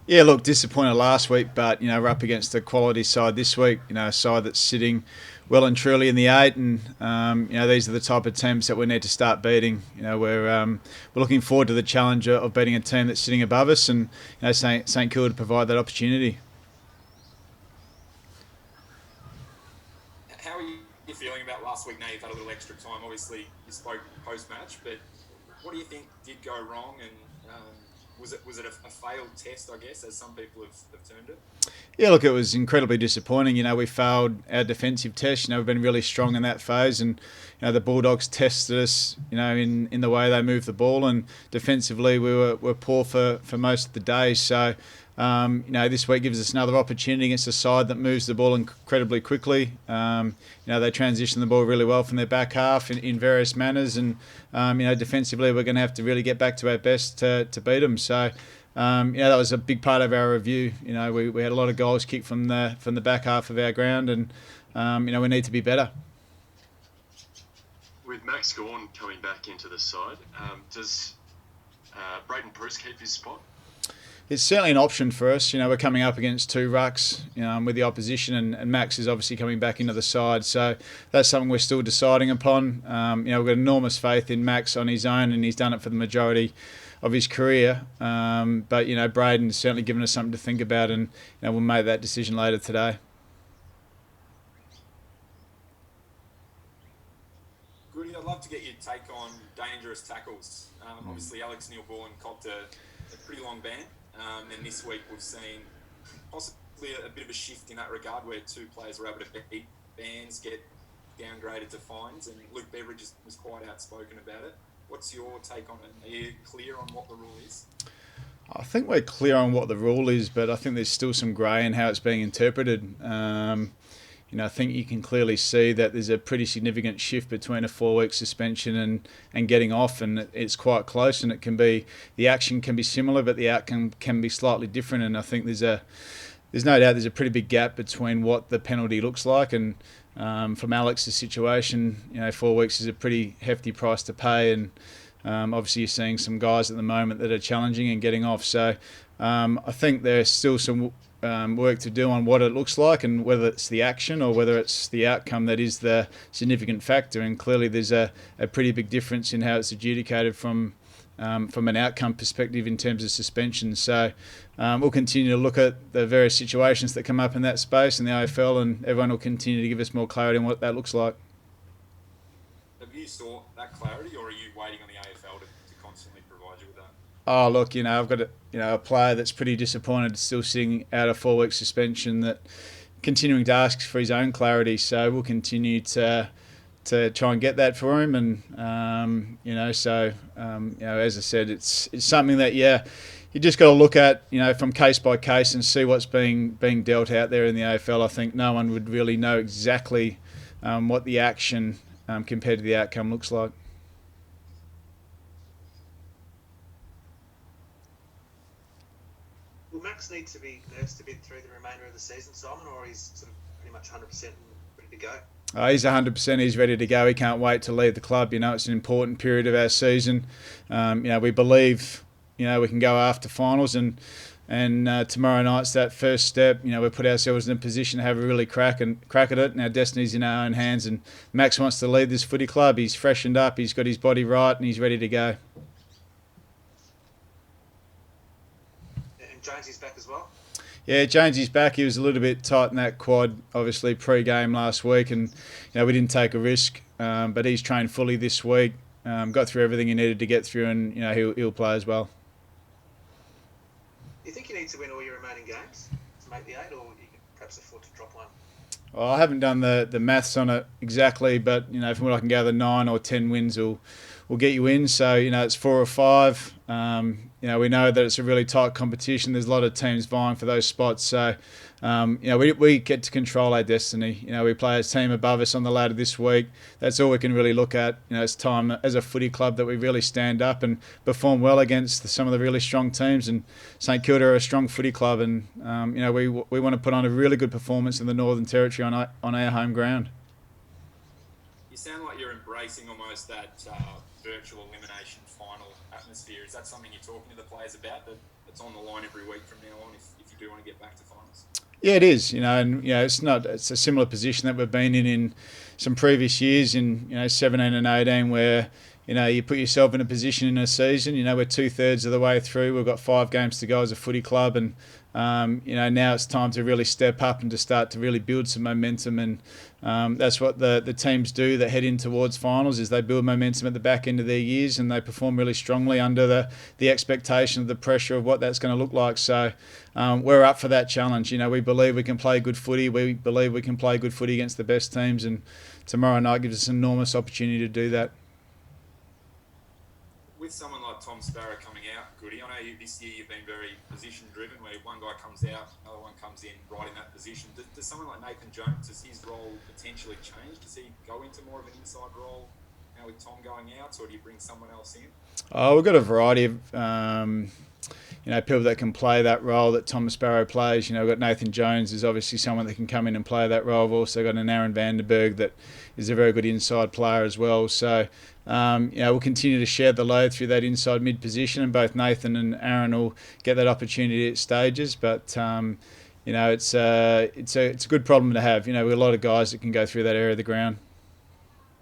Yeah, look, disappointed last week, but we're up against a quality side this week. A side that's sitting well and truly in the eight, and these are the type of teams that we need to start beating. We're looking forward to the challenge of beating a team that's sitting above us, and St Kilda to provide that opportunity. How are you feeling about last week? Now you've had a little extra time. Obviously, you spoke post match, but what do you think did go wrong? And was it a failed test? I guess, as some people have termed it. Yeah, look, it was incredibly disappointing. We failed our defensive test. We've been really strong in that phase, and the Bulldogs tested us. In the way they moved the ball, and defensively we were poor for most of the day. So, this week gives us another opportunity against a side that moves the ball incredibly quickly. They transition the ball really well from their back half in various manners, and defensively we're going to have to really get back to our best to beat them. So. That was a big part of our review. We had a lot of goals kicked from the back half of our ground, and we need to be better. With Max Gawn coming back into the side, does Braden Bruce keep his spot? It's certainly an option for us. We're coming up against two rucks with the opposition, and Max is obviously coming back into the side. So that's something we're still deciding upon. We've got enormous faith in Max on his own, and he's done it for the majority of his career. But Braden's certainly given us something to think about, and we'll make that decision later today. Goody, I'd love to get your take on dangerous tackles. Obviously, Alex Neil-Bullen copped a pretty long ban, and this week we've seen possibly a bit of a shift in that regard, where two players were able to beat bans, get downgraded to fines, and Luke Beveridge was quite outspoken about it. What's your take on it? Are you clear on what the rule is? I think we're clear on what the rule is, but I think there's still some grey in how it's being interpreted. I think you can clearly see that there's a pretty significant shift between a 4-week suspension and getting off, and it's quite close, and the action can be similar, but the outcome can be slightly different. And I think there's no doubt there's a pretty big gap between what the penalty looks like, and from Alex's situation, 4 weeks is a pretty hefty price to pay, and obviously you're seeing some guys at the moment that are challenging and getting off. So I think there's still some work to do on what it looks like, and whether it's the action or whether it's the outcome that is the significant factor. And clearly there's a pretty big difference in how it's adjudicated from an outcome perspective in terms of suspension. So we'll continue to look at the various situations that come up in that space in the AFL, and everyone will continue to give us more clarity on what that looks like. Have you sought that clarity, or are you waiting on the AFL to constantly provide you with that? Oh, look, I've got a player that's pretty disappointed, still sitting out a 4-week suspension, that continuing to ask for his own clarity. So we'll continue to try and get that for him, and as I said, it's something that you just got to look at from case by case and see what's being dealt out there in the AFL. I think no one would really know exactly what the action compared to the outcome looks like. Will Max need to be nursed a bit through the remainder of the season, Simon, or he's sort of pretty much 100% and ready to go? He's 100%. He's ready to go. He can't wait to leave the club. It's an important period of our season. We believe we can go after finals, and tomorrow night's that first step. We put ourselves in a position to have a really crack at it, and our destiny's in our own hands. And Max wants to lead this footy club. He's freshened up. He's got his body right, and he's ready to go. And Jonesy's back as well? Yeah, Jonesy's back. He was a little bit tight in that quad, obviously, pre-game last week, and we didn't take a risk. But he's trained fully this week, got through everything he needed to get through, and he'll play as well. Do you think you need to win all your remaining games to make the 8, or you can perhaps afford to drop one? Well, I haven't done the maths on it exactly, but from what I can gather, 9 or 10 wins will get you in. So it's 4 or 5. We know that it's a really tight competition. There's a lot of teams vying for those spots. So we get to control our destiny. We play a team above us on the ladder this week. That's all we can really look at. It's time as a footy club that we really stand up and perform well against some of the really strong teams. And St Kilda are a strong footy club, and we want to put on a really good performance in the Northern Territory on our home ground. You sound like you're embracing almost that virtual elimination final atmosphere. Is that something you're talking to the players about, that it's on the line every week from now on if you do want to get back to finals? Yeah, it is. And it's a similar position that we've been in some previous years in 17 and 18, where you put yourself in a position in a season. We're 2/3 of the way through. We've got 5 games to go as a footy club, and now it's time to really step up and to start to really build some momentum. And that's what the teams do that head in towards finals, is they build momentum at the back end of their years, and they perform really strongly under the expectation of the pressure of what that's going to look like. So we're up for that challenge. We believe we can play good footy. We believe we can play good footy against the best teams, and tomorrow night gives us an enormous opportunity to do that. With someone like Tom Sparrow coming out, Goody, I know this year you've been very position-driven, where one guy comes out, another one comes in right in that position. Does someone like Nathan Jones, does his role potentially change? Does he go into more of an inside role now with Tom going out, or do you bring someone else in? We've got a variety of people that can play that role that Tom Sparrow plays. We've got Nathan Jones is obviously someone that can come in and play that role. We've also got an Aaron Vandenberg that is a very good inside player as well. So we'll continue to share the load through that inside mid position, and both Nathan and Aaron will get that opportunity at stages. But it's a good problem to have. We've got a lot of guys that can go through that area of the ground.